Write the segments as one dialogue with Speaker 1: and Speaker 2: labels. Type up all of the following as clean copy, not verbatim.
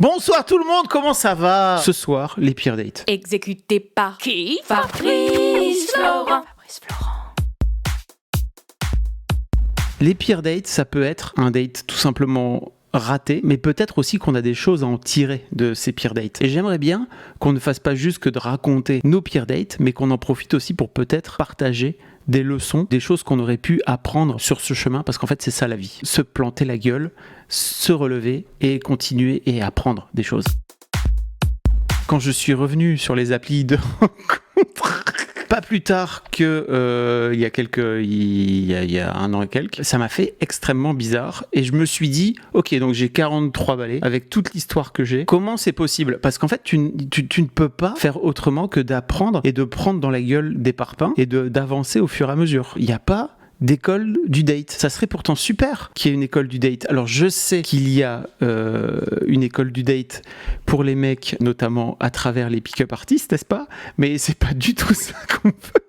Speaker 1: Bonsoir tout le monde, comment ça va? Ce soir, les pires dates.
Speaker 2: Exécuté par qui? Fabrice Florent.
Speaker 1: Les pires dates, ça peut être un date tout simplement raté, mais peut-être aussi qu'on a des choses à en tirer de ces pires dates. Et j'aimerais bien qu'on ne fasse pas juste que de raconter nos pires dates, mais qu'on en profite aussi pour peut-être partager des leçons, des choses qu'on aurait pu apprendre sur ce chemin, parce qu'en fait c'est ça la vie. Se planter la gueule, se relever et continuer et apprendre des choses. Quand je suis revenu sur les applis de rencontres, pas plus tard que il y a un an et quelques, ça m'a fait extrêmement bizarre et je me suis dit, ok, donc j'ai 43 balais avec toute l'histoire que j'ai, comment c'est possible? Parce qu'en fait, tu ne peux pas faire autrement que d'apprendre et de prendre dans la gueule des parpaings et d'avancer au fur et à mesure. Il n'y a pas d'école du date. Ça serait pourtant super qu'il y ait une école du date. Alors je sais qu'il y a une école du date pour les mecs, notamment à travers les pick-up artistes, n'est-ce pas? Mais c'est pas du tout ça qu'on veut.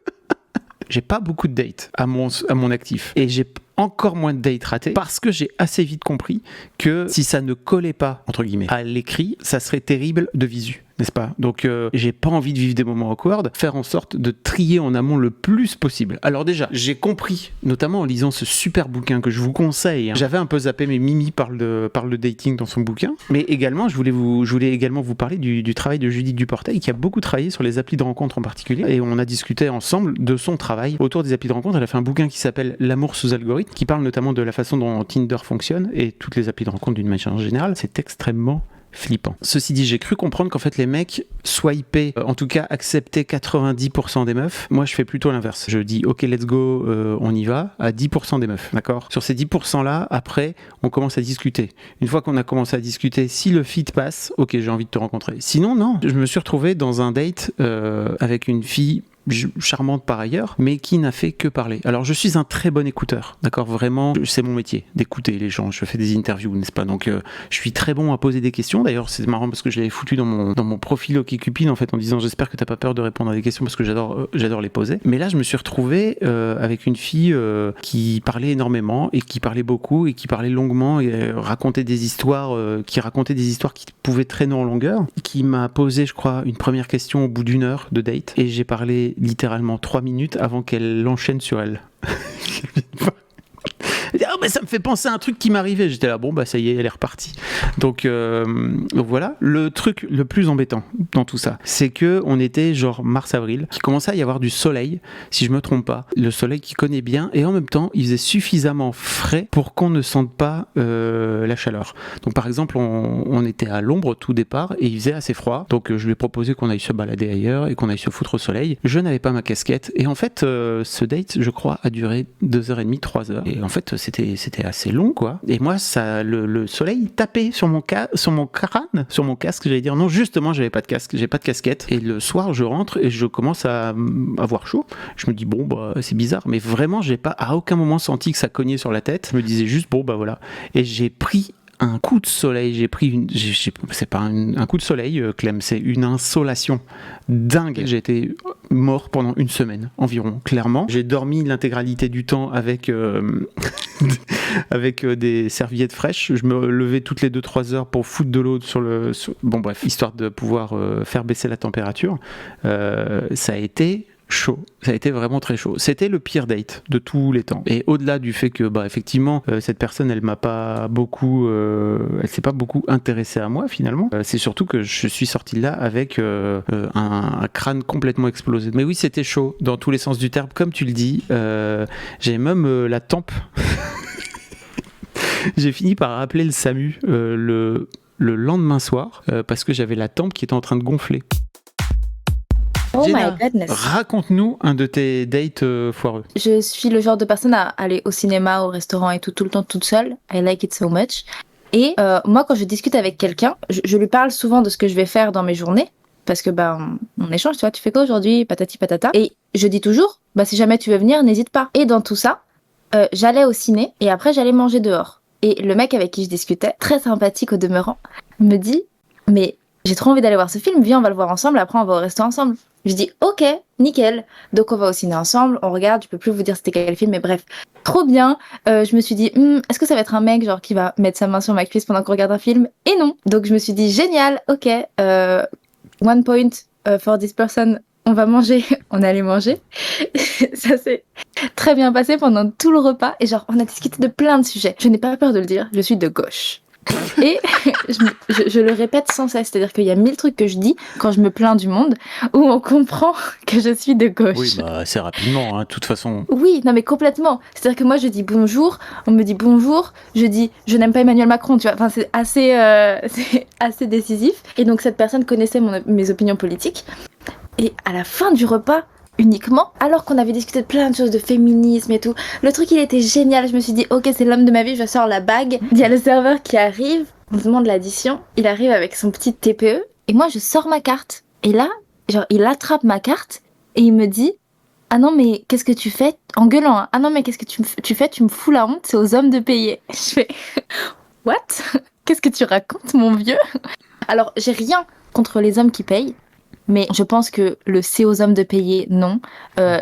Speaker 1: J'ai pas beaucoup de dates à mon actif. Et j'ai encore moins de dates ratés parce que j'ai assez vite compris que si ça ne collait pas, entre guillemets, à l'écrit, ça serait terrible de visu. N'est-ce pas? Donc j'ai pas envie de vivre des moments awkward, faire en sorte de trier en amont le plus possible. Alors déjà, j'ai compris, notamment en lisant ce super bouquin que je vous conseille, hein. J'avais un peu zappé, mais Mimi parle de dating dans son bouquin, mais également je voulais également vous parler du travail de Judith Duportail, qui a beaucoup travaillé sur les applis de rencontres en particulier, et on a discuté ensemble de son travail autour des applis de rencontres. Elle a fait un bouquin qui s'appelle L'amour sous algorithme, qui parle notamment de la façon dont Tinder fonctionne, et toutes les applis de rencontres d'une manière générale. C'est extrêmement flippant. Ceci dit, j'ai cru comprendre qu'en fait les mecs swipaient, en tout cas acceptaient 90% des meufs. Moi je fais plutôt l'inverse. Je dis ok let's go, on y va, à 10% des meufs, d'accord? Sur ces 10% là, après on commence à discuter. Une fois qu'on a commencé à discuter, si le fit passe, ok j'ai envie de te rencontrer. Sinon non. Je me suis retrouvé dans un date avec une fille charmante par ailleurs, mais qui n'a fait que parler. Alors je suis un très bon écouteur, d'accord, vraiment, c'est mon métier d'écouter les gens, je fais des interviews, n'est-ce pas, donc je suis très bon à poser des questions. D'ailleurs c'est marrant parce que je l'avais foutu dans mon profil OkCupid en fait, en disant j'espère que t'as pas peur de répondre à des questions parce que j'adore les poser. Mais là je me suis retrouvé avec une fille qui parlait énormément et qui parlait beaucoup et qui parlait longuement et racontait des histoires qui pouvaient traîner en longueur, qui m'a posé je crois une première question au bout d'une heure de date et j'ai parlé littéralement 3 minutes avant qu'elle l'enchaîne sur elle. Oh, mais ça me fait penser à un truc qui m'arrivait. J'étais là, bon bah ça y est, elle est repartie. Donc voilà, le truc le plus embêtant dans tout ça, c'est que on était genre mars-avril, qu'il commençait à y avoir du soleil, si je me trompe pas, le soleil qui connaît bien, et en même temps il faisait suffisamment frais pour qu'on ne sente pas la chaleur. Donc par exemple on était à l'ombre au tout départ et il faisait assez froid, donc je lui ai proposé qu'on aille se balader ailleurs et qu'on aille se foutre au soleil. Je n'avais pas ma casquette et en fait ce date je crois a duré 2h30, 3h, et en fait c'était assez long quoi, et moi ça le soleil tapait sur mon crâne, sur mon casque, j'allais dire. Non, justement j'avais pas de casque, j'ai pas de casquette, et le soir je rentre et je commence à avoir chaud. Je me dis bon bah c'est bizarre, mais vraiment j'ai pas à aucun moment senti que ça cognait sur la tête. Je me disais juste bon bah voilà, et j'ai pris un coup de soleil, c'est pas un coup de soleil, Clem, c'est une insolation dingue. J'ai été mort pendant une semaine environ, clairement. J'ai dormi l'intégralité du temps avec avec des serviettes fraîches. Je me levais toutes les 2-3 heures pour foutre de l'eau bon bref, histoire de pouvoir faire baisser la température. Ça a été chaud, ça a été vraiment très chaud. C'était le pire date de tous les temps. Et au-delà du fait que, bah, effectivement, cette personne, elle s'est pas beaucoup intéressée à moi finalement. C'est surtout que je suis sorti de là avec un crâne complètement explosé. Mais oui, c'était chaud dans tous les sens du terme, comme tu le dis. J'ai même la tempe. J'ai fini par appeler le SAMU le lendemain soir parce que j'avais la tempe qui était en train de gonfler.
Speaker 3: Oh
Speaker 1: Jenna,
Speaker 3: my goodness.
Speaker 1: raconte-nous un de tes dates foireux.
Speaker 3: Je suis le genre de personne à aller au cinéma, au restaurant et tout le temps toute seule. I like it so much. Et moi, quand je discute avec quelqu'un, je lui parle souvent de ce que je vais faire dans mes journées. Parce que on échange, tu vois, tu fais quoi aujourd'hui, patati patata. Et je dis toujours, si jamais tu veux venir, n'hésite pas. Et dans tout ça, j'allais au ciné et après j'allais manger dehors. Et le mec avec qui je discutais, très sympathique au demeurant, me dit, mais j'ai trop envie d'aller voir ce film, viens, on va le voir ensemble, après on va au resto ensemble. Je dis, ok, nickel. Donc on va au ciné ensemble, on regarde, je peux plus vous dire c'était quel film, mais bref, trop bien. Je me suis dit, est-ce que ça va être un mec genre qui va mettre sa main sur ma cuisse pendant qu'on regarde un film? Et non. Donc je me suis dit, génial, ok, 1 point for this person. On va manger, on allait manger. Ça s'est très bien passé pendant tout le repas. Et genre, on a discuté de plein de sujets. Je n'ai pas peur de le dire, je suis de gauche. Et je le répète sans cesse. C'est-à-dire qu'il y a 1000 trucs que je dis quand je me plains du monde où on comprend que je suis de gauche.
Speaker 1: Oui, bah assez rapidement, de toute façon.
Speaker 3: Oui, non mais complètement. C'est-à-dire que moi je dis bonjour, on me dit bonjour, je dis je n'aime pas Emmanuel Macron, tu vois. Enfin c'est assez décisif. Et donc cette personne connaissait mes opinions politiques. Et à la fin du repas, uniquement, alors qu'on avait discuté de plein de choses, de féminisme et tout, le truc il était génial. Je me suis dit ok, c'est l'homme de ma vie, je sors la bague. Il y a le serveur qui arrive, on demande l'addition, il arrive avec son petit TPE et moi je sors ma carte. Et là, genre il attrape ma carte et il me dit ah non mais qu'est-ce que tu fais, en gueulant, hein. Ah non mais qu'est-ce que tu fais, tu me fous la honte, c'est aux hommes de payer. Je fais what? Qu'est-ce que tu racontes mon vieux? Alors j'ai rien contre les hommes qui payent. Mais je pense que le c'est aux hommes de payer, non.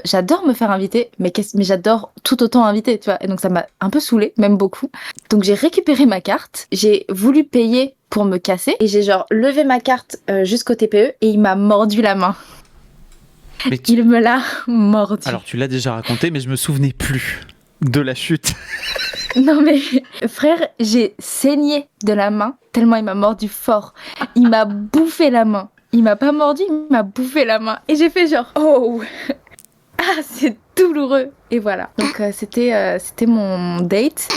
Speaker 3: J'adore me faire inviter, mais j'adore tout autant inviter, tu vois. Et donc ça m'a un peu saoulée, même beaucoup. Donc j'ai récupéré ma carte, j'ai voulu payer pour me casser, et j'ai genre levé ma carte jusqu'au TPE, et il m'a mordu la main. Il me l'a mordu.
Speaker 1: Alors tu l'as déjà raconté, mais je me souvenais plus de la chute.
Speaker 3: Non mais frère, j'ai saigné de la main, tellement il m'a mordu fort. Il m'a bouffé la main. Il m'a pas mordu, il m'a bouffé la main. Et j'ai fait genre, oh, ah, c'est douloureux. Et voilà. Donc c'était mon date.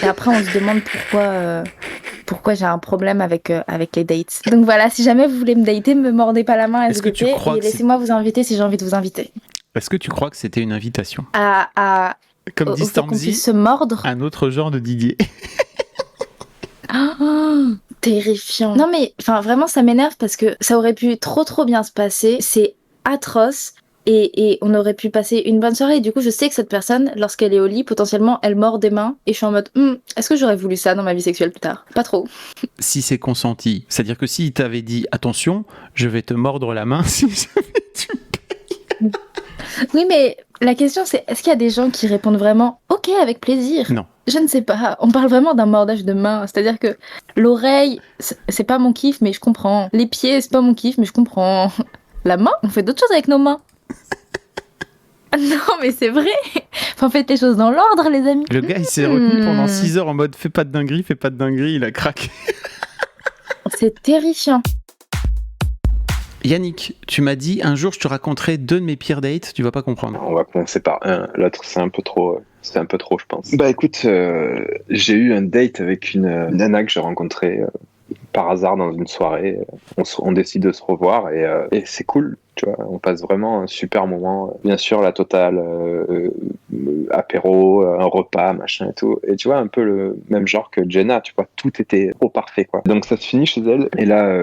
Speaker 3: Et après, on se demande pourquoi j'ai un problème avec les dates. Donc voilà, si jamais vous voulez me dater, me mordez pas la main, SVP, et laissez-moi vous inviter si j'ai envie de vous inviter.
Speaker 1: Est-ce que tu crois que c'était une invitation?
Speaker 3: Comme dit Stormzy, se mordre.
Speaker 1: Un autre genre de Didier.
Speaker 3: Terrifiant. Non mais, enfin vraiment ça m'énerve parce que ça aurait pu trop bien se passer. C'est atroce et on aurait pu passer une bonne soirée. Et du coup je sais que cette personne, lorsqu'elle est au lit, potentiellement elle mord des mains et je suis en mode est-ce que j'aurais voulu ça dans ma vie sexuelle plus tard? Pas trop. Si
Speaker 1: c'est consenti, c'est-à-dire que s'il t'avait dit attention, je vais te mordre la main si jamais tu payes.
Speaker 3: Oui mais la question c'est est-ce qu'il y a des gens qui répondent vraiment ok avec plaisir?
Speaker 1: Non.
Speaker 3: Je ne sais pas, on parle vraiment d'un mordage de main, c'est-à-dire que l'oreille, c'est pas mon kiff, mais je comprends. Les pieds, c'est pas mon kiff, mais je comprends. La main, on fait d'autres choses avec nos mains. Non, mais c'est vrai. Enfin, faites les choses dans l'ordre, les amis.
Speaker 1: Le gars, il s'est retenu pendant 6 heures en mode fais pas de dinguerie, il a craqué.
Speaker 3: C'est terrifiant.
Speaker 1: Yannick, tu m'as dit un jour je te raconterai 2 de mes pires dates, tu vas pas comprendre.
Speaker 4: On va commencer par un, l'autre c'est un peu trop, je pense. Bah écoute, j'ai eu un date avec une nana que j'ai rencontrée par hasard dans une soirée. On décide de se revoir et c'est cool, tu vois. On passe vraiment un super moment. Bien sûr, la totale, apéro, un repas, machin et tout. Et tu vois, un peu le même genre que Jenna, tu vois, tout était trop parfait, quoi. Donc ça se finit chez elle. Et là,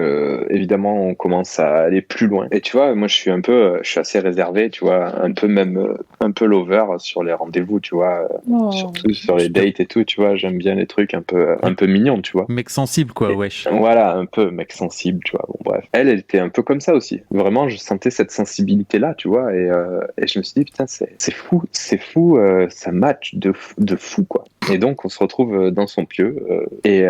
Speaker 4: évidemment, on commence à aller plus loin. Et tu vois, moi, je suis assez réservé, tu vois, un peu lover sur les rendez-vous, tu vois, surtout sur les dates et tout, tu vois. J'aime bien les trucs un peu mignons, tu vois.
Speaker 1: Mec sensible, quoi, wesh.
Speaker 4: Voilà, un peu mec sensible, tu vois. Bon, bref. Elle était un peu comme ça aussi. Vraiment, je sentais cette sensibilité-là, tu vois. Et je me suis dit, putain, c'est fou, ça match de fou, quoi. Et donc, on se retrouve dans son pieu. Et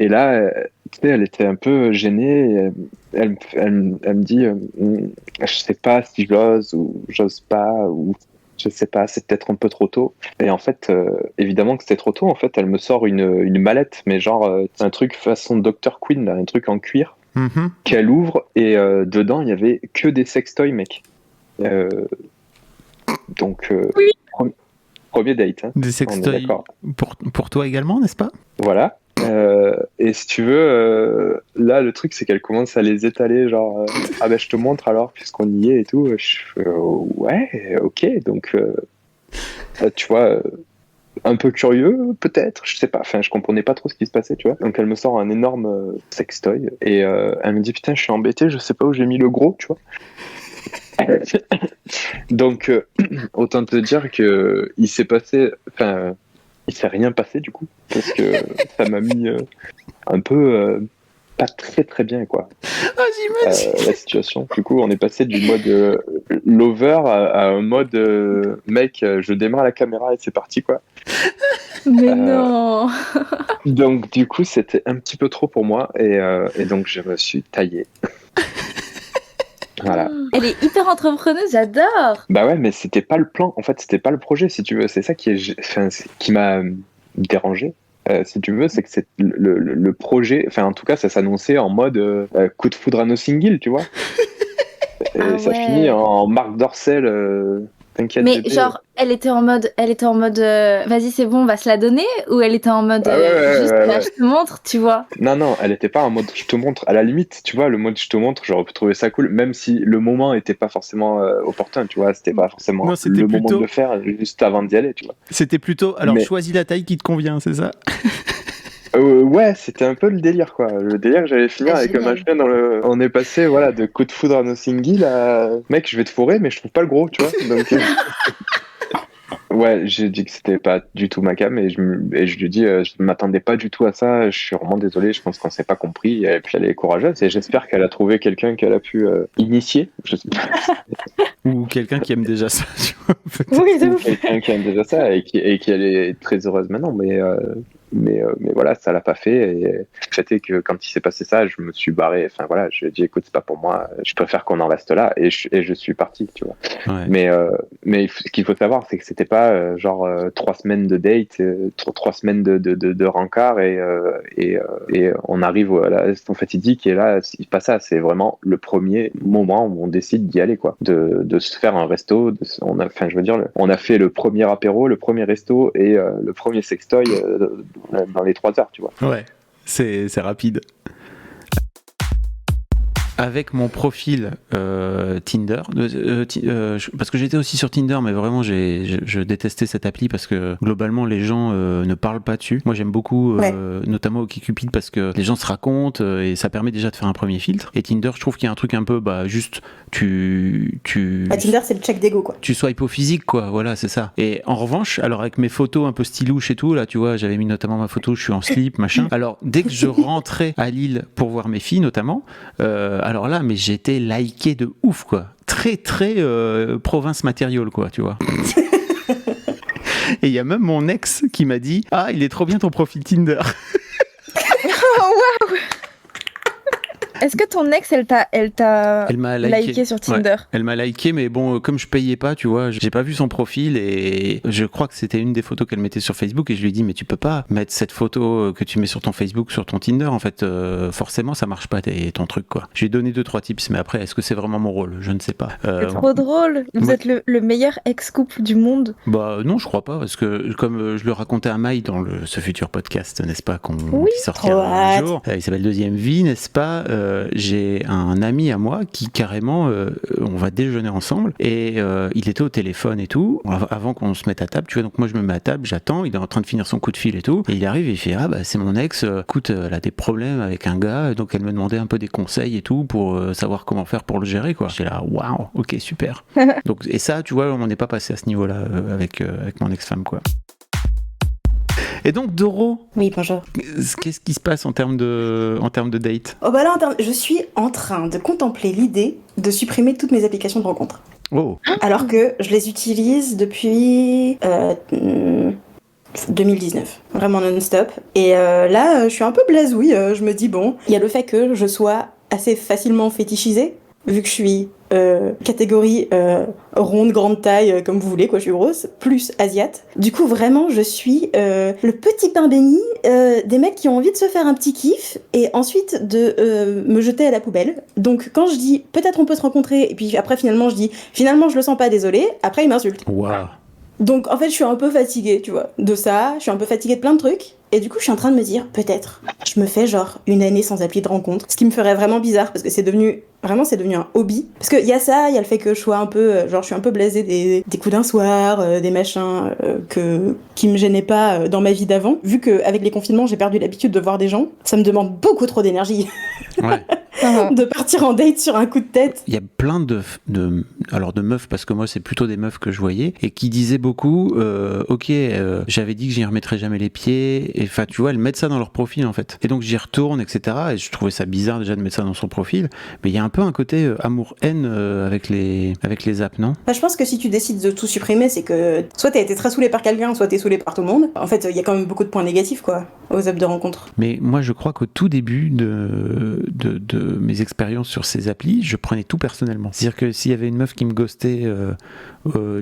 Speaker 4: là, tu sais, elle était un peu gênée. Elle me dit, je sais pas si j'ose ou j'ose pas, ou je sais pas, c'est peut-être un peu trop tôt. Et en fait, évidemment que c'était trop tôt. En fait, elle me sort une mallette, mais genre un truc façon Dr. Queen, là, un truc en cuir, qu'elle ouvre et dedans il y avait que des sextoys, mec. Donc,
Speaker 3: oui.
Speaker 4: Premier date. Hein,
Speaker 1: des sextoys pour toi également, n'est-ce pas?
Speaker 4: Voilà. Et si tu veux, là le truc c'est qu'elle commence à les étaler, genre ah ben je te montre alors puisqu'on y est et tout. Ouais, ok, donc tu vois, un peu curieux peut-être, je sais pas, enfin je comprenais pas trop ce qui se passait, tu vois. Donc elle me sort un énorme sextoy et elle me dit putain je suis embêté, je sais pas où j'ai mis le gros, tu vois. Donc autant te dire que il s'est rien passé du coup, parce que ça m'a mis un peu pas très très bien, quoi.
Speaker 1: j'imagine.
Speaker 4: la situation. Du coup, on est passé du mode lover à un mode mec, je démarre la caméra et c'est parti quoi.
Speaker 3: Mais non.
Speaker 4: Donc du coup, c'était un petit peu trop pour moi et donc je me suis taillé. Voilà.
Speaker 3: Elle est hyper entrepreneuse, j'adore.
Speaker 4: Bah ouais, mais c'était pas le plan. En fait, c'était pas le projet, si tu veux. C'est ça qui m'a dérangé. Si tu veux, c'est que c'est le projet. Enfin, en tout cas, ça s'annonçait en mode coup de foudre à nos singles, tu vois. Et
Speaker 3: Ah
Speaker 4: ça
Speaker 3: ouais.
Speaker 4: finit en Marc Dorcel. T'inquiète.
Speaker 3: Mais
Speaker 4: bébé.
Speaker 3: genre, elle était en mode, vas-y, c'est bon, on va se la donner, ou elle était en mode,
Speaker 4: Ah ouais,
Speaker 3: juste,
Speaker 4: ouais,
Speaker 3: bah,
Speaker 4: ouais.
Speaker 3: je te montre, tu vois.
Speaker 4: Non, elle était pas en mode je te montre. À la limite, tu vois, le mode je te montre, j'aurais pu trouver ça cool, même si le moment était pas forcément opportun, tu vois. C'était pas forcément
Speaker 1: Non, c'était
Speaker 4: le moment de
Speaker 1: plutôt-
Speaker 4: le faire, juste avant d'y aller, tu vois.
Speaker 1: C'était plutôt. Alors,
Speaker 4: Mais-
Speaker 1: choisis la taille qui te convient, c'est ça?
Speaker 4: Ouais, c'était un peu le délire, quoi. Le délire que j'allais finir
Speaker 3: Ah,
Speaker 4: avec un
Speaker 3: génial.
Speaker 4: machin dans le. On est passé, voilà, de coup de foudre à nos singles à. Mec, je vais te fourrer, mais je trouve pas le gros, tu vois. Donc. Ouais, j'ai dit que c'était pas du tout ma cam et je lui dis, je m'attendais pas du tout à ça. Je suis vraiment désolé. Je pense qu'on s'est pas compris. Et puis elle est courageuse et j'espère qu'elle a trouvé quelqu'un qu'elle a pu initier. Je sais pas.
Speaker 1: Ou quelqu'un qui aime déjà ça, tu vois, peut-être.
Speaker 3: Oui,
Speaker 4: Ou quelqu'un qui aime déjà ça et qui elle est très heureuse maintenant. Mais voilà, ça l'a pas fait. Et le fait est que quand il s'est passé ça, je me suis barré. Enfin voilà, je lui ai dit, écoute, c'est pas pour moi. Je préfère qu'on en reste là. Et je suis parti, tu vois.
Speaker 1: Ouais.
Speaker 4: Mais ce qu'il faut savoir, c'est que c'était pas genre 3 semaines de date, 3 semaines de rencard et on arrive à la session fatidique et là, c'est pas ça. C'est vraiment le premier moment où on décide d'y aller, quoi. De se faire un resto. On a fait le premier apéro, le premier resto et le premier sextoy dans les 3 heures, tu vois.
Speaker 1: Ouais, c'est rapide. Avec mon profil Tinder, parce que j'étais aussi sur Tinder, mais vraiment je détestais cette appli parce que globalement les gens ne parlent pas dessus. Moi j'aime beaucoup, notamment OkCupid, parce que les gens se racontent et ça permet déjà de faire un premier filtre. Et Tinder, je trouve qu'il y a un truc un peu, juste
Speaker 5: Tinder, c'est le check d'ego, quoi.
Speaker 1: tu swipes au physique, quoi, voilà, c'est ça. Et en revanche, alors avec mes photos un peu stylouches et tout, là, tu vois, j'avais mis notamment ma photo, je suis en slip, machin. Alors, dès que je rentrais à Lille pour voir mes filles, notamment, alors là, mais j'étais liké de ouf, quoi. Très, très province matérielle, quoi, tu vois. Et il y a même mon ex qui m'a dit « Ah, il est trop bien ton profil Tinder !»
Speaker 3: Est-ce que ton ex, elle t'a
Speaker 1: Elle m'a
Speaker 3: liké sur Tinder?
Speaker 1: Ouais, elle m'a liké, mais bon, comme je payais pas, tu vois, j'ai pas vu son profil et je crois que c'était une des photos qu'elle mettait sur Facebook et je lui ai dit, mais tu peux pas mettre cette photo que tu mets sur ton Facebook sur ton Tinder, en fait, forcément, ça marche pas ton truc, quoi. J'ai donné 2-3 tips, mais après, est-ce que c'est vraiment mon rôle? Je ne sais pas.
Speaker 3: C'est trop drôle. Vous
Speaker 1: moi-
Speaker 3: êtes le meilleur ex-couple du monde.
Speaker 1: Bah non, je crois pas, parce que comme je le racontais à Maï dans ce futur podcast, n'est-ce pas,
Speaker 3: Oui,
Speaker 1: qui sortira
Speaker 5: trop
Speaker 1: un
Speaker 5: hâte.
Speaker 1: jour, il s'appelle Deuxième Vie, n'est-ce pas, j'ai un ami à moi qui carrément, on va déjeuner ensemble et il était au téléphone et tout, avant qu'on se mette à table, tu vois, donc moi je me mets à table, j'attends, il est en train de finir son coup de fil et tout, et il arrive et il fait, ah bah c'est mon ex, écoute, elle a des problèmes avec un gars, donc elle me demandait un peu des conseils et tout pour savoir comment faire pour le gérer, quoi. J'étais là, waouh, ok, super. Donc, et ça, tu vois, on n'est pas passé à ce niveau-là avec mon ex-femme, quoi. Et donc, Doro,
Speaker 5: Oui, bonjour.
Speaker 1: qu'est-ce qui se passe en termes de date?
Speaker 5: Oh bah là, je suis en train de contempler l'idée de supprimer toutes mes applications de rencontres.
Speaker 1: Oh,
Speaker 5: Alors que je les utilise depuis 2019, vraiment non-stop. Et là, je suis un peu blasouille. Je me dis, bon, il y a le fait que je sois assez facilement fétichisée, vu que je suis catégorie ronde, grande taille, comme vous voulez, quoi, je suis grosse, plus asiate. Du coup, vraiment, je suis le petit pain béni des mecs qui ont envie de se faire un petit kiff et ensuite de me jeter à la poubelle. Donc, quand je dis peut-être on peut se rencontrer, et puis après, finalement, je dis finalement, je le sens pas, désolé, après, ils m'insultent.
Speaker 1: waouh.
Speaker 5: Donc, en fait, je suis un peu fatiguée, tu vois, de ça, je suis un peu fatiguée de plein de trucs. Et du coup, je suis en train de me dire, peut-être, je me fais genre une année sans appli de rencontre. Ce qui me ferait vraiment bizarre, parce que c'est devenu un hobby. Parce qu'il y a ça, il y a le fait que je sois un peu, genre, je suis un peu blasée des coups d'un soir, des machins qui me gênaient pas dans ma vie d'avant. Vu qu'avec les confinements, j'ai perdu l'habitude de voir des gens, ça me demande beaucoup trop d'énergie.
Speaker 1: Ouais.
Speaker 5: de partir en date sur un coup de tête.
Speaker 1: Il y a plein de meufs, parce que moi c'est plutôt des meufs que je voyais, et qui disaient beaucoup, j'avais dit que j'y remettrais jamais les pieds, et enfin tu vois, elles mettent ça dans leur profil en fait. Et donc j'y retourne, etc. Et je trouvais ça bizarre déjà de mettre ça dans son profil, mais il y a un peu un côté amour-haine avec les apps, non?
Speaker 5: Bah, je pense que si tu décides de tout supprimer, c'est que soit t'as été très saoulé par quelqu'un, soit t'es saoulé par tout le monde. En fait, il y a quand même beaucoup de points négatifs, quoi, aux apps de rencontres.
Speaker 1: Mais moi, je crois qu'au tout début de mes expériences sur ces applis, je prenais tout personnellement. C'est-à-dire que s'il y avait une meuf qui me ghostait,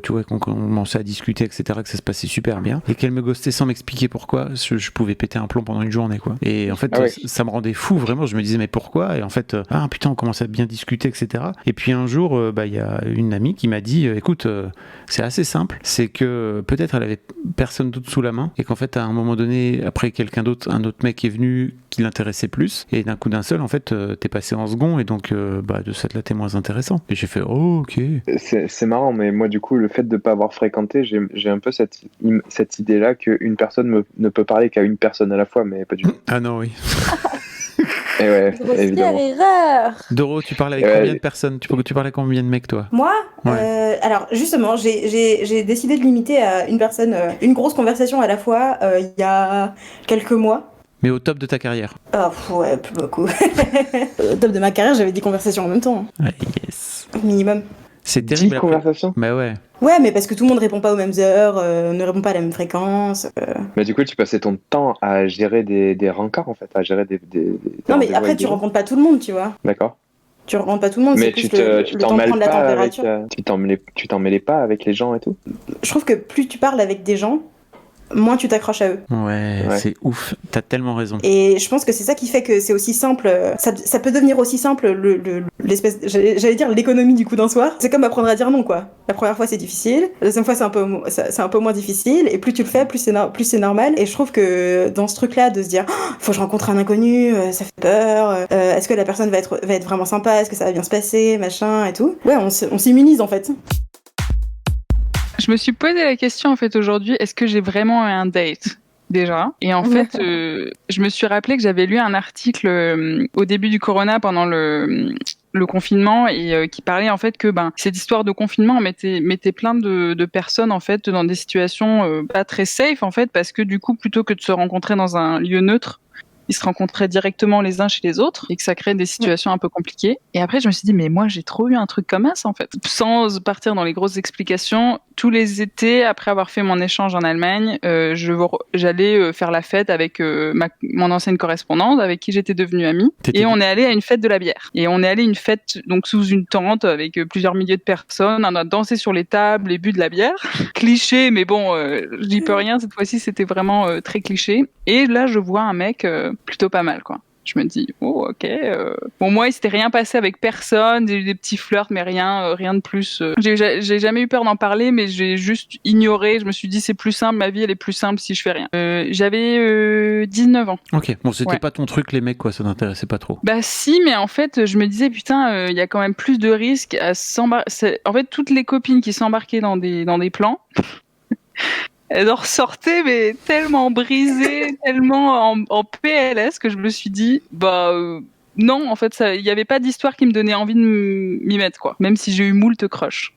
Speaker 1: tu vois, qu'on commençait à discuter, etc., que ça se passait super bien, et qu'elle me ghostait sans m'expliquer pourquoi, je pouvais péter un plomb pendant une journée, quoi. Et en fait, ça me rendait fou, vraiment. Je me disais, mais pourquoi? Et en fait, putain, on commence à bien discuter, etc. Et puis un jour, il y a une amie qui m'a dit, écoute, c'est assez simple, c'est que peut-être elle avait personne d'autre sous la main, et qu'en fait, à un moment donné, après quelqu'un d'autre, un autre mec est venu qui l'intéressait plus, et d'un coup d'un seul, en fait, t'es passé en second, et donc de cette là, t'es moins intéressant. Et j'ai fait, oh, ok.
Speaker 4: C'est marrant, mais moi, du coup, le fait de ne pas avoir fréquenté, j'ai un peu cette idée-là qu'une personne ne peut parler qu'à une personne à la fois, mais pas du tout.
Speaker 1: Ah non, oui.
Speaker 4: Et ouais, évidemment.
Speaker 3: Erreur.
Speaker 1: Doro, tu parles avec combien de personnes? Tu parles avec combien de mecs, toi?
Speaker 5: Moi,
Speaker 1: Ouais.
Speaker 5: alors justement, j'ai décidé de limiter à une personne, une grosse conversation à la fois, il y a quelques mois.
Speaker 1: Mais au top de ta carrière?
Speaker 5: Ouais, plus beaucoup. Au top de ma carrière, j'avais 10 conversations en même temps.
Speaker 1: Ouais, yes.
Speaker 5: Minimum.
Speaker 1: C'est terrible.
Speaker 4: 10 conversations?
Speaker 1: Bah ouais.
Speaker 5: Ouais, mais parce que tout le monde répond pas aux mêmes heures, ne répond pas à la même fréquence.
Speaker 4: Mais du coup, tu passais ton temps à gérer des rencarts, en fait, à gérer des
Speaker 5: Non, mais
Speaker 4: rendez-vous
Speaker 5: après,
Speaker 4: avec
Speaker 5: tu
Speaker 4: des gens.
Speaker 5: rencontres pas tout le monde, tu vois.
Speaker 4: D'accord.
Speaker 5: Tu rencontres pas tout le monde,
Speaker 4: Mais
Speaker 5: c'est plus le temps de prendre la température.
Speaker 4: tu t'en mêlais pas avec les gens et tout?
Speaker 5: Je trouve que plus tu parles avec des gens, moins tu t'accroches à eux.
Speaker 1: Ouais, c'est ouf. T'as tellement raison.
Speaker 5: Et je pense que c'est ça qui fait que c'est aussi simple. Ça peut devenir aussi simple, l'espèce. J'allais dire l'économie du coup d'un soir. C'est comme apprendre à dire non, quoi. La première fois, c'est difficile. La deuxième fois, c'est un peu moins difficile. Et plus tu le fais, plus c'est normal. Et je trouve que dans ce truc-là, de se dire, faut que je rencontre un inconnu, ça fait peur. Est-ce que la personne va être vraiment sympa? Est-ce que ça va bien se passer, machin et tout. Ouais, on s'immunise en fait.
Speaker 6: Je me suis posé la question en fait aujourd'hui, est-ce que j'ai vraiment eu un date déjà? Et en fait, je me suis rappelé que j'avais lu un article au début du corona pendant le confinement et qui parlait en fait que cette histoire de confinement mettait plein de personnes en fait dans des situations pas très safe en fait, parce que du coup plutôt que de se rencontrer dans un lieu neutre, ils se rencontraient directement les uns chez les autres et que ça crée des situations un peu compliquées. Et après, je me suis dit, mais moi, j'ai trop eu un truc comme ça, en fait. Sans partir dans les grosses explications, tous les étés, après avoir fait mon échange en Allemagne, j'allais faire la fête avec mon ancienne correspondante, avec qui j'étais devenue amie. Et on est allé à une fête de la bière. Et on est allé à une fête donc sous une tente avec plusieurs milliers de personnes. On a dansé sur les tables et bu de la bière. Cliché, mais bon, j'y peux rien. Cette fois-ci, c'était vraiment très cliché. Et là, je vois un mec plutôt pas mal, quoi. Je me dis, oh, ok. Bon, moi, il s'était rien passé avec personne. J'ai eu des petits flirts, mais rien de plus. J'ai jamais eu peur d'en parler, mais j'ai juste ignoré. Je me suis dit, c'est plus simple. Ma vie, elle est plus simple si je fais rien. J'avais 19 ans.
Speaker 1: Ok. Bon, c'était pas ton truc, les mecs, quoi. Ça t'intéressait pas trop.
Speaker 6: Bah si, mais en fait, je me disais, putain, il y a quand même plus de risques à s'embarquer. En fait, toutes les copines qui s'embarquaient dans des plans. Elles en ressortaient, mais tellement brisées, tellement en PLS que je me suis dit, non, en fait, il n'y avait pas d'histoire qui me donnait envie de m'y mettre, quoi. Même si j'ai eu moult crush.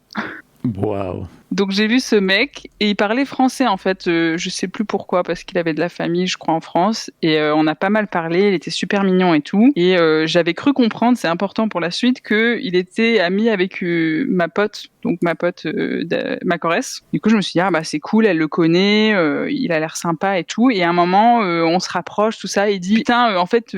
Speaker 1: Waouh.
Speaker 6: Donc j'ai vu ce mec et il parlait français en fait, je sais plus pourquoi, parce qu'il avait de la famille je crois en France, et on a pas mal parlé, il était super mignon et tout, et j'avais cru comprendre, c'est important pour la suite, qu'il était ami avec ma pote ma choresse. Du coup je me suis dit c'est cool, elle le connaît, il a l'air sympa et tout, et à un moment on se rapproche tout ça, et il dit putain en fait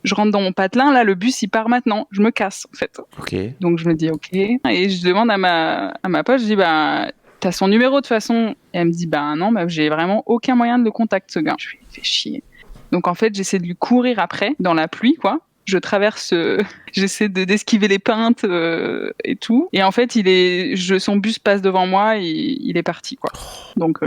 Speaker 6: je rentre dans mon patelin, là, le bus, il part maintenant. Je me casse, en fait.
Speaker 1: Ok.
Speaker 6: Donc, je me dis, ok. Et je demande à ma pote, je dis, t'as son numéro de toute façon? Et elle me dit, non, j'ai vraiment aucun moyen de le contacter, ce gars. Je lui fais chier. Donc, en fait, j'essaie de lui courir après, dans la pluie, quoi. Je traverse, j'essaie d'esquiver les pintes et tout. Et en fait, son bus passe devant moi et il est parti, quoi. Donc,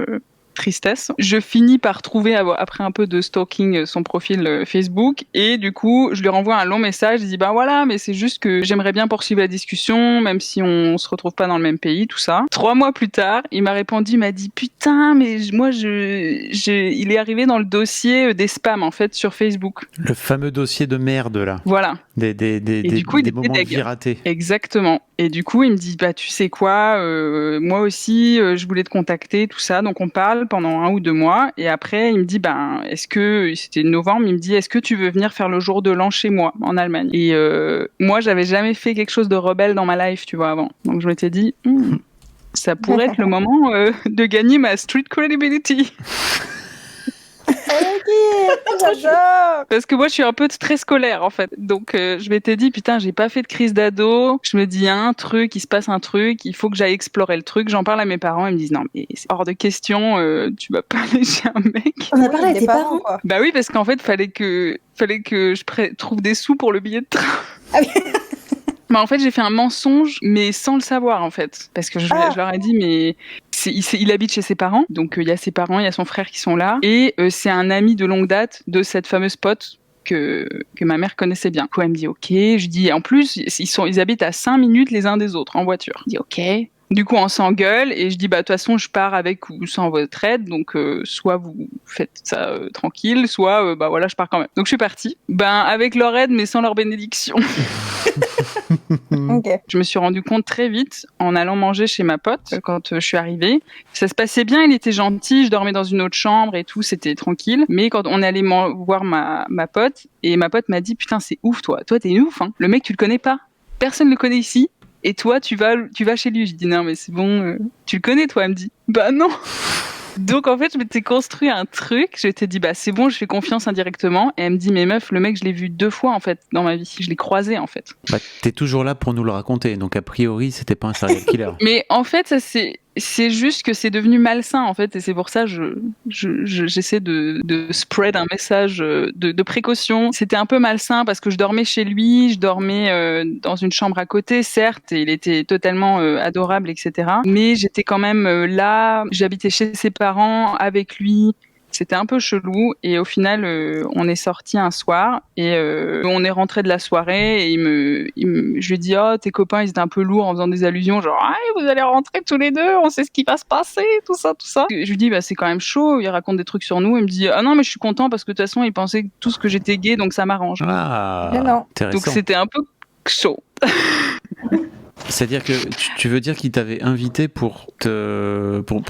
Speaker 6: tristesse. Je finis par trouver, après un peu de stalking, son profil Facebook, et du coup je lui renvoie un long message. Je dis voilà, mais c'est juste que j'aimerais bien poursuivre la discussion, même si on se retrouve pas dans le même pays, tout ça. 3 mois plus tard, il m'a répondu, il m'a dit putain, mais moi il est arrivé dans le dossier des spams en fait sur Facebook.
Speaker 1: Le fameux dossier de merde là.
Speaker 6: Voilà. du coup, il
Speaker 1: des
Speaker 6: était
Speaker 1: moments de
Speaker 6: deg.
Speaker 1: vie ratés.
Speaker 6: Exactement. Et du coup, il me dit, bah, tu sais quoi, moi aussi, je voulais te contacter, tout ça. Donc, on parle pendant 1 ou 2 mois. Et après, il me dit, ben, c'était novembre, il me dit, est-ce que tu veux venir faire le jour de l'an chez moi, en Allemagne? Et moi, j'avais jamais fait quelque chose de rebelle dans ma life, tu vois, avant. Donc, je m'étais dit, ça pourrait être le moment de gagner ma street credibility.
Speaker 5: J'adore.
Speaker 6: Parce que moi, je suis un peu très scolaire, en fait. Donc, je m'étais dit, putain, j'ai pas fait de crise d'ado. Je me dis, il y a un truc, il se passe un truc, il faut que j'aille explorer le truc. J'en parle à mes parents, ils me disent, non, mais c'est hors de question, tu vas pas aller chez un mec.
Speaker 5: On a parlé à tes parents.
Speaker 7: quoi.
Speaker 6: Bah oui, parce qu'en fait, fallait que je trouve des sous pour le billet de train.
Speaker 5: Ah oui.
Speaker 6: Bah en fait, j'ai fait un mensonge, mais sans le savoir, en fait. Parce que je leur ai dit, mais il habite chez ses parents. Donc, il y a ses parents, il y a son frère qui sont là. Et c'est un ami de longue date de cette fameuse pote que ma mère connaissait bien. Du coup, elle me dit, OK. Je dis, en plus, ils habitent à 5 minutes les uns des autres en voiture. Je dis, OK. Du coup, on s'engueule et je dis, bah, de toute façon, je pars avec ou sans votre aide. Donc, soit vous faites ça tranquille, soit, bah voilà, je pars quand même. Donc, je suis partie. Ben, avec leur aide, mais sans leur bénédiction.
Speaker 7: Ok.
Speaker 6: Je me suis rendu compte très vite en allant manger chez ma pote quand je suis arrivée. Ça se passait bien, il était gentil, je dormais dans une autre chambre et tout, c'était tranquille. Mais quand on allait voir ma pote, et ma pote m'a dit, putain, c'est ouf, toi t'es une ouf, hein. Le mec, tu le connais pas. Personne le connaît ici. Et toi, tu vas chez lui. Je dis, non, mais c'est bon, tu le connais, toi. Elle me dit, bah non. Donc, en fait, je m'étais construit un truc. Je m'étais dit, bah, c'est bon, je fais confiance indirectement. Et elle me dit, mais meuf, le mec, je l'ai vu 2 fois, en fait, dans ma vie. Je l'ai croisé, en fait.
Speaker 1: Bah, t'es toujours là pour nous le raconter, donc a priori, c'était pas un serial killer.
Speaker 6: Mais en fait, ça, c'est juste que c'est devenu malsain, en fait. Et c'est pour ça j'essaie de spread un message de précaution. C'était un peu malsain parce que je dormais chez lui, je dormais dans une chambre à côté, certes, et il était totalement adorable, etc. Mais j'étais quand même là, j'habitais chez ses parents avec lui. C'était un peu chelou et au final on est sorti un soir et on est rentré de la soirée et je lui ai dit, oh, tes copains ils étaient un peu lourds en faisant des allusions genre, ah, vous allez rentrer tous les deux, on sait ce qui va se passer, tout ça. Je lui dis, bah c'est quand même chaud, il raconte des trucs sur nous. Il me dit, ah non, mais je suis content parce que de toute façon il pensait tous que j'étais gay, donc ça m'arrange.
Speaker 1: Ah,
Speaker 7: Mais non.
Speaker 1: intéressant.
Speaker 6: Donc c'était un peu chaud.
Speaker 1: C'est-à-dire que tu veux dire qu'il t'avait invité pour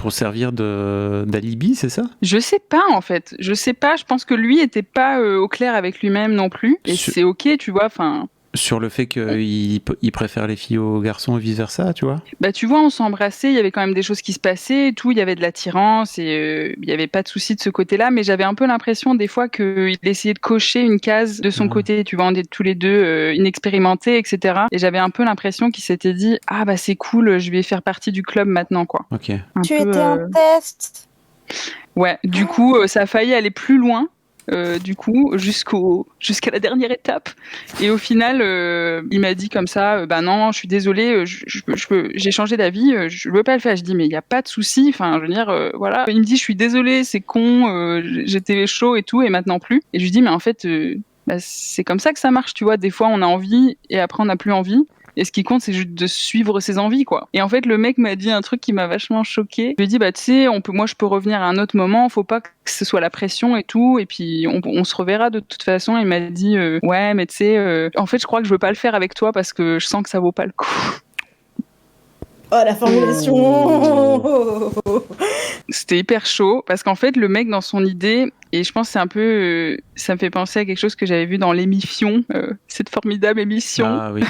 Speaker 1: servir d'alibi, c'est ça?
Speaker 6: Je sais pas, en fait. Je sais pas. Je pense que lui était pas au clair avec lui-même non plus. Et c'est ok, tu vois. Enfin.
Speaker 1: Sur le fait qu'il préfère les filles aux garçons et vice-versa, tu vois?
Speaker 6: Bah, tu vois, on s'embrassait, il y avait quand même des choses qui se passaient et tout, il y avait de l'attirance et il y avait pas de souci de ce côté-là, mais j'avais un peu l'impression des fois qu'il essayait de cocher une case de son côté, tu vois, on est tous les deux inexpérimentés, etc. Et j'avais un peu l'impression qu'il s'était dit, ah bah c'est cool, je vais faire partie du club maintenant, quoi.
Speaker 1: Ok.
Speaker 7: Tu étais en test.
Speaker 6: Ouais, du coup, ça a failli aller plus loin. Du coup, jusqu'à la dernière étape. Et au final, il m'a dit comme ça, bah non, je suis désolée, j'ai changé d'avis, je veux pas le faire. Je dis, mais il n'y a pas de souci. Enfin, je veux dire, voilà. Il me dit, je suis désolée, c'est con, j'étais chaud et tout, et maintenant plus. Et je lui dis, mais en fait, bah, c'est comme ça que ça marche, tu vois. Des fois, on a envie, et après, on n'a plus envie. Et ce qui compte, c'est juste de suivre ses envies, quoi. Et en fait, le mec m'a dit un truc qui m'a vachement choquée. Je lui ai dit, bah, tu sais, moi, je peux revenir à un autre moment, faut pas que ce soit la pression et tout, et puis on se reverra de toute façon. Il m'a dit, ouais, mais tu sais, en fait, je crois que je veux pas le faire avec toi parce que je sens que ça vaut pas le coup.
Speaker 5: Oh, la formulation.
Speaker 6: C'était hyper chaud parce qu'en fait, le mec, dans son idée, et je pense que c'est un peu, ça me fait penser à quelque chose que j'avais vu dans l'émission, cette formidable émission.
Speaker 1: Ah oui.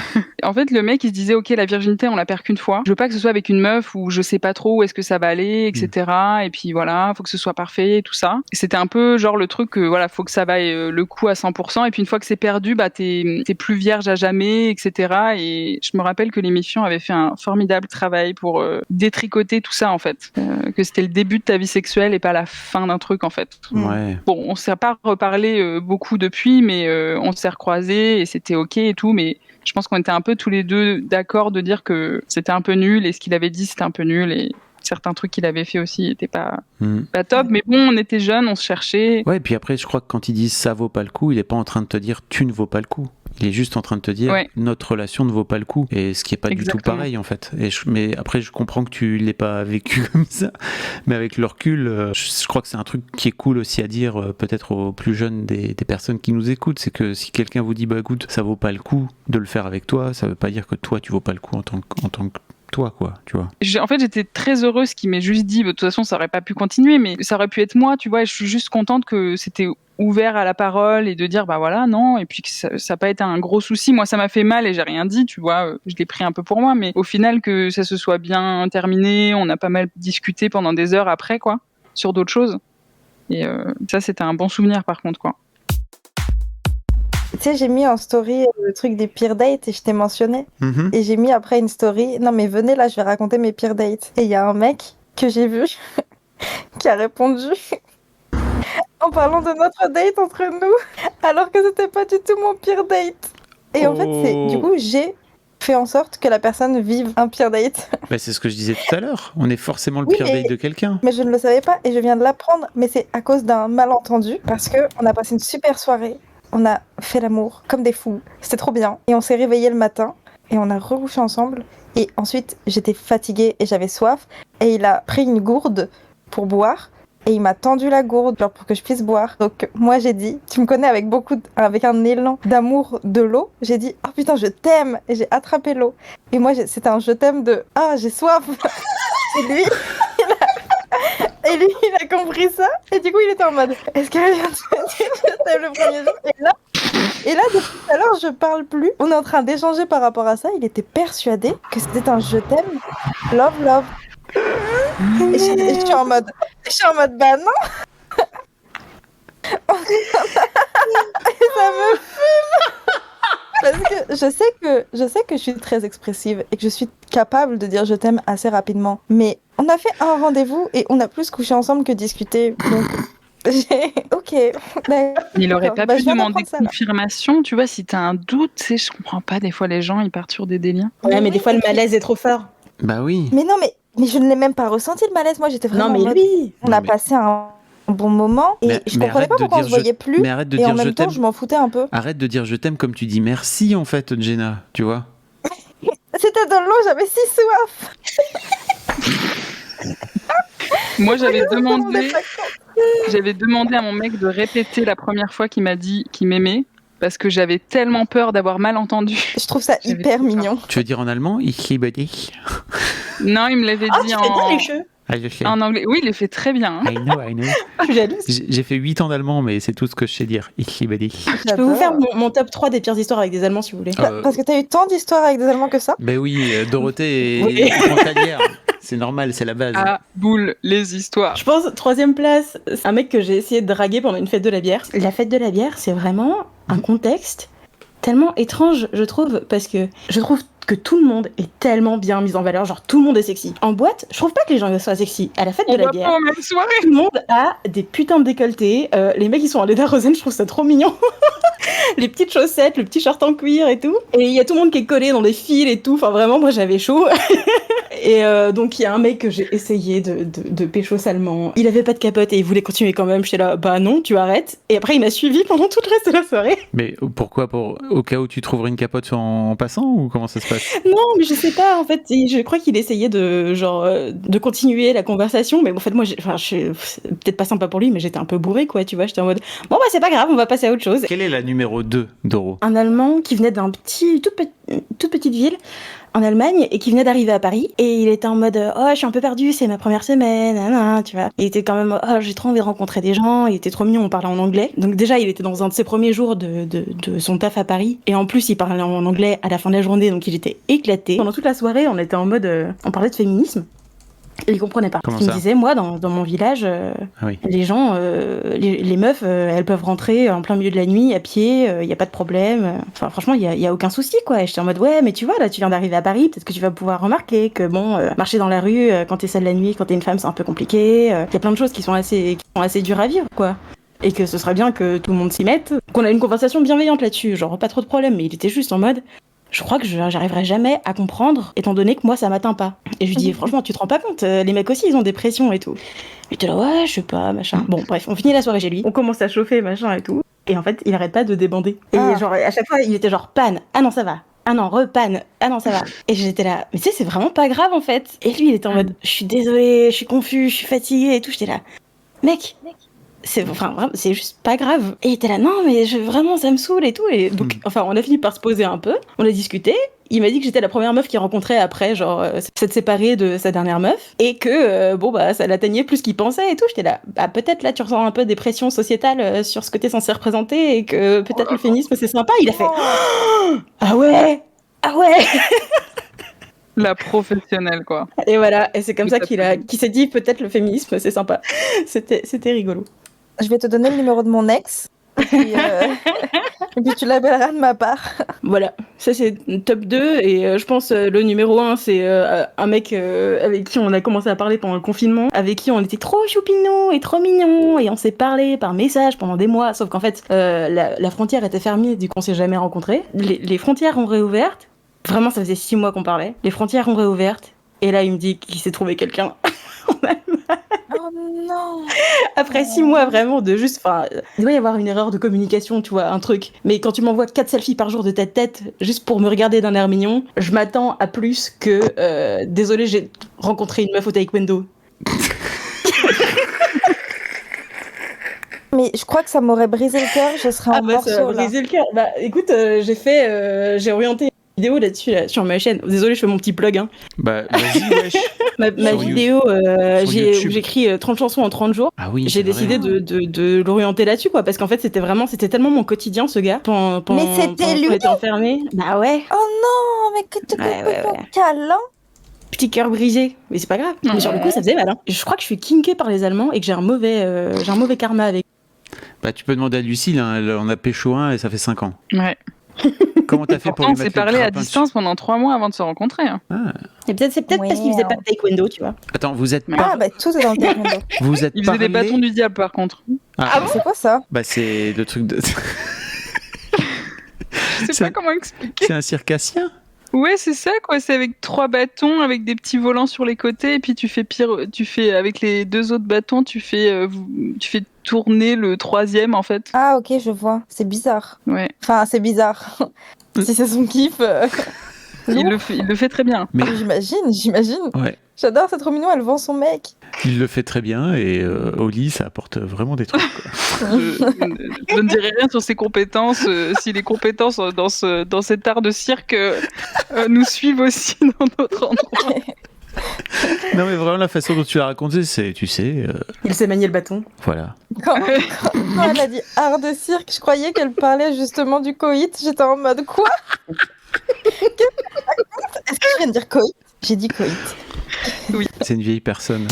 Speaker 6: En fait, le mec, il se disait, ok, la virginité, on la perd qu'une fois. Je veux pas que ce soit avec une meuf où je sais pas trop où est-ce que ça va aller, etc. Et puis voilà, faut que ce soit parfait et tout ça. Et c'était un peu genre le truc, voilà, faut que ça vaille le coup à 100%. Et puis une fois que c'est perdu, bah t'es plus vierge à jamais, etc. Et je me rappelle que l'émission avait fait un formidable travail pour détricoter tout ça, en fait. Que c'était le début de ta vie sexuelle et pas la fin d'un truc, en fait.
Speaker 1: Ouais.
Speaker 6: Bon, on s'est pas reparlé beaucoup depuis, mais on s'est recroisés et c'était ok et tout, mais je pense qu'on était un peu tous les deux d'accord de dire que c'était un peu nul et ce qu'il avait dit c'était un peu nul et certains trucs qu'il avait fait aussi n'étaient pas top, mais bon, on était jeunes, on se cherchait.
Speaker 1: Ouais, et puis après, je crois que quand ils disent ça vaut pas le coup, il est pas en train de te dire tu ne vaux pas le coup. Il est juste en train de te dire notre relation ne vaut pas le coup, et ce qui est pas du tout pareil en fait. Mais après je comprends que tu l'aies pas vécu comme ça, mais avec le recul, je crois que c'est un truc qui est cool aussi à dire peut-être aux plus jeunes des personnes qui nous écoutent, c'est que si quelqu'un vous dit bah écoute ça vaut pas le coup de le faire avec toi, ça veut pas dire que toi tu vaux pas le coup en tant que toi, quoi, tu vois.
Speaker 6: En fait, j'étais très heureuse qu'il m'ait juste dit, de toute façon, ça aurait pas pu continuer, mais ça aurait pu être moi, tu vois, et je suis juste contente que c'était ouvert à la parole et de dire, bah voilà, non, et puis que ça n'a pas été un gros souci. Moi, ça m'a fait mal et j'ai rien dit, tu vois, je l'ai pris un peu pour moi, mais au final, que ça se soit bien terminé, on a pas mal discuté pendant des heures après, quoi, sur d'autres choses. Et ça, c'était un bon souvenir, par contre, quoi.
Speaker 7: Tu sais, j'ai mis en story le truc des pires dates et je t'ai mentionné. Et j'ai mis après une story. Non, mais venez là, je vais raconter mes pires dates. Et il y a un mec que j'ai vu qui a répondu en parlant de notre date entre nous, alors que c'était pas du tout mon pire date. Et en fait, du coup, j'ai fait en sorte que la personne vive un pire date.
Speaker 1: Bah, c'est ce que je disais tout à l'heure. On est forcément le pire date de quelqu'un.
Speaker 7: Mais je ne le savais pas et je viens de l'apprendre. Mais c'est à cause d'un malentendu parce qu'on a passé une super soirée. On a fait l'amour comme des fous. C'était trop bien. Et on s'est réveillés le matin et on a recouché ensemble. Et ensuite, j'étais fatiguée et j'avais soif. Et il a pris une gourde pour boire. Et il m'a tendu la gourde genre pour que je puisse boire. Donc moi j'ai dit, tu me connais avec un élan d'amour de l'eau. J'ai dit, oh putain je t'aime. Et j'ai attrapé l'eau. Et moi c'était un je t'aime de, ah j'ai soif. Et lui, il a compris ça. Et du coup il était en mode, est-ce qu'elle vient de te dire je t'aime le premier jour? Et là depuis tout à l'heure je parle plus. On est en train d'échanger par rapport à ça. Il était persuadé que c'était un je t'aime. Love love. Et je suis en mode bah non. Et ça me fume parce que je sais que je suis très expressive et que je suis capable de dire je t'aime assez rapidement, mais on a fait un rendez-vous et on a plus couché ensemble que discuté, donc ok.
Speaker 6: Il aurait pas pu demander confirmation, tu vois, si t'as un doute, tu sais, je comprends pas, des fois les gens ils partent sur des délires.
Speaker 5: Ouais, mais des fois le malaise est trop fort.
Speaker 1: Bah oui.
Speaker 7: Mais non, mais je ne l'ai même pas ressenti le malaise, moi j'étais vraiment
Speaker 5: non, mais lui
Speaker 7: on a passé un bon moment et je comprenais pas pourquoi on se voyait plus,
Speaker 1: mais arrête de
Speaker 7: et
Speaker 1: dire
Speaker 7: en même temps je m'en foutais un peu.
Speaker 1: Arrête de dire je t'aime comme tu dis merci en fait, Jenna, tu vois.
Speaker 7: C'était dans l'eau, j'avais si soif.
Speaker 6: Moi j'avais demandé à mon mec de répéter la première fois qu'il m'a dit qu'il m'aimait parce que j'avais tellement peur d'avoir mal entendu.
Speaker 7: Je trouve ça hyper mignon.
Speaker 1: Tu veux dire en allemand? Ich liebe dich.
Speaker 6: Non, il me l'avait dit en anglais. Oui, il le fait très bien.
Speaker 1: I know. J'ai fait 8 ans d'allemand, mais c'est tout ce que je sais dire. Ich liebe dich.
Speaker 5: Je peux vous faire mon top 3 des pires histoires avec des Allemands si vous voulez.
Speaker 7: Parce que t'as eu tant d'histoires avec des Allemands que ça.
Speaker 1: Ben oui, Dorothée est frontalière. C'est normal, c'est la base.
Speaker 6: Ah, boule, les histoires.
Speaker 5: Je pense, 3e place, c'est un mec que j'ai essayé de draguer pendant une fête de la bière. La fête de la bière, c'est vraiment un contexte tellement étrange, je trouve, parce que je trouve que tout le monde est tellement bien mis en valeur, genre tout le monde est sexy. En boîte, je trouve pas que les gens soient sexy. À la fête de la bière, tout le monde a des putains de décolletés. Les mecs, ils sont en Lederhosen, je trouve ça trop mignon. Les petites chaussettes, le petit short en cuir et tout. Et il y a tout le monde qui est collé dans des fils et tout. Enfin, vraiment, moi, j'avais chaud. Et donc, il y a un mec que j'ai essayé de pécho salement. Il avait pas de capote et il voulait continuer quand même. J'étais là, bah non, tu arrêtes. Et après, il m'a suivi pendant tout le reste de la soirée.
Speaker 1: Mais pourquoi? Au cas où tu trouverais une capote en passant, ou comment ça se passe?
Speaker 5: Non, mais je sais pas, en fait, je crois qu'il essayait de continuer la conversation, mais en fait, moi, je peut-être pas sympa pour lui, mais j'étais un peu bourrée, quoi, tu vois, j'étais en mode, bon, bah, c'est pas grave, on va passer à autre chose.
Speaker 1: Quelle est la numéro 2, Doro?
Speaker 5: Un Allemand qui venait toute petite ville en Allemagne et qui venait d'arriver à Paris, et il était en mode, oh, je suis un peu perdu, c'est ma première semaine, tu vois. Il était quand même, oh, j'ai trop envie de rencontrer des gens, il était trop mignon, on parlait en anglais. Donc déjà, il était dans un de ses premiers jours de son taf à Paris, et en plus, il parlait en anglais à la fin de la journée, donc il était éclaté. Pendant toute la soirée, on était en mode, on parlait de féminisme. Et il comprenait pas. Il me disait, moi, dans mon village, les gens, les meufs, elles peuvent rentrer en plein milieu de la nuit, à pied, il y a pas de problème. Enfin, franchement, il y a aucun souci, quoi. Et j'étais en mode, ouais, mais tu vois, là, tu viens d'arriver à Paris, peut-être que tu vas pouvoir remarquer que, bon, marcher dans la rue, quand t'es seule la nuit, quand t'es une femme, c'est un peu compliqué. Il y a plein de choses qui sont assez dures à vivre, quoi. Et que ce serait bien que tout le monde s'y mette. Qu'on a une conversation bienveillante là-dessus, genre, pas trop de problème, mais il était juste en mode, je crois que j'arriverai jamais à comprendre, étant donné que moi, ça m'atteint pas. Et je lui dis, franchement, tu te rends pas compte, les mecs aussi, ils ont des pressions et tout. Il était là, ouais, je sais pas, machin. Bon, bref, on finit la soirée chez lui. On commence à chauffer, machin et tout. Et en fait, il arrête pas de débander. Et genre, à chaque fois, il était genre, panne, ah non, ça va. Ah non, repanne, ah non, ça va. Et j'étais là, mais tu sais, c'est vraiment pas grave en fait. Et lui, il était en mode, je suis désolée, je suis confus, je suis fatiguée et tout. J'étais là, mec, c'est juste pas grave. Et il était là, non, mais vraiment, ça me saoule et tout. Et donc, enfin, on a fini par se poser un peu, on a discuté. Il m'a dit que j'étais la première meuf qu'il rencontrait après, genre, s'être séparée de sa dernière meuf. Et que, ça l'atteignait plus qu'il pensait et tout. J'étais là, peut-être là, tu ressens un peu des pressions sociétales sur ce que t'es censé représenter et que peut-être le féminisme, c'est sympa. Il a fait, ah ouais.
Speaker 6: La professionnelle, quoi.
Speaker 5: Et voilà, et c'est comme ça qu'il s'est dit, peut-être le féminisme, c'est sympa. C'était rigolo.
Speaker 7: Je vais te donner le numéro de mon ex. Et puis, et puis tu l'appelleras de ma part.
Speaker 5: Voilà, ça c'est top 2. Et je pense le numéro 1, c'est un mec avec qui on a commencé à parler pendant le confinement, avec qui on était trop choupinou et trop mignon, et on s'est parlé par message pendant des mois. Sauf qu'en fait, la frontière était fermée, du coup on s'est jamais rencontrés. Les frontières ont réouvert. Vraiment, ça faisait 6 mois qu'on parlait. Les frontières ont réouvert. Et là, il me dit qu'il s'est trouvé quelqu'un.
Speaker 7: Oh non.
Speaker 5: Après 6 mois vraiment de juste, il doit y avoir une erreur de communication, tu vois, un truc. Mais quand tu m'envoies 4 selfies par jour de ta tête, juste pour me regarder d'un air mignon, je m'attends à plus que, désolé, j'ai rencontré une meuf au taekwondo.
Speaker 7: Mais je crois que ça m'aurait brisé le cœur, je serais en morceaux.
Speaker 5: Ça m'a brisé le cœur. Bah écoute, j'ai orienté une vidéo là-dessus là, sur ma chaîne. Désolé, je fais mon petit plug. Hein.
Speaker 1: Bah vas-y, wesh.
Speaker 5: Ma vidéo où j'écris 30 chansons en 30 jours.
Speaker 1: Ah oui,
Speaker 5: j'ai décidé de l'orienter là-dessus, quoi, parce qu'en fait, c'était tellement mon quotidien, ce gars, pendant
Speaker 7: Mais c'était lui.
Speaker 5: qu'on était enfermé. Bah ouais.
Speaker 7: Oh non, mais que tu câlin.
Speaker 5: Petit cœur brisé, mais c'est pas grave. Mais sur le coup, ça faisait mal. Hein. Je crois que je suis kinkée par les Allemands et que j'ai un mauvais karma avec.
Speaker 1: Bah tu peux demander à Lucille, hein, elle en a pécho un et ça fait 5 ans.
Speaker 6: Ouais.
Speaker 1: Comment t'as fait pour lui mettre
Speaker 6: on s'est parlé à distance pendant 3 mois avant de se rencontrer. Hein.
Speaker 1: Ah.
Speaker 5: Et c'est peut-être parce qu'il faisait pas de taekwondo, tu vois.
Speaker 1: Attends, vous êtes
Speaker 7: Ah bah tout est dans le taekwondo.
Speaker 1: Vous êtes
Speaker 6: Il faisait des bâtons du diable par contre.
Speaker 7: Ah bon, c'est quoi ça?
Speaker 1: Bah c'est le truc de...
Speaker 6: Je sais pas comment expliquer.
Speaker 1: C'est un circassien.
Speaker 6: Ouais, c'est ça, quoi. C'est avec 3 bâtons, avec des petits volants sur les côtés, et puis tu fais avec les 2 autres bâtons, tu fais tourner le 3e, en fait.
Speaker 7: Ah ok, je vois. C'est bizarre.
Speaker 6: Ouais.
Speaker 7: Enfin, c'est bizarre. Si c'est son kiff.
Speaker 6: Il le fait très bien.
Speaker 1: Mais...
Speaker 7: J'imagine.
Speaker 1: Ouais.
Speaker 7: J'adore, c'est trop mignon, elle vend son mec.
Speaker 1: Il le fait très bien et au lit, ça apporte vraiment des trucs. Quoi.
Speaker 6: Je ne dirai rien sur ses compétences. Si les compétences dans cet art de cirque nous suivent aussi dans notre endroit.
Speaker 1: Non mais vraiment la façon dont tu l'as raconté, c'est, tu sais...
Speaker 5: Il s'est manié le bâton.
Speaker 1: Voilà.
Speaker 7: Quand elle a dit art de cirque, je croyais qu'elle parlait justement du coït. J'étais en mode quoi? Est-ce que je viens de dire coït? J'ai dit coït.
Speaker 6: Oui.
Speaker 1: C'est une vieille personne.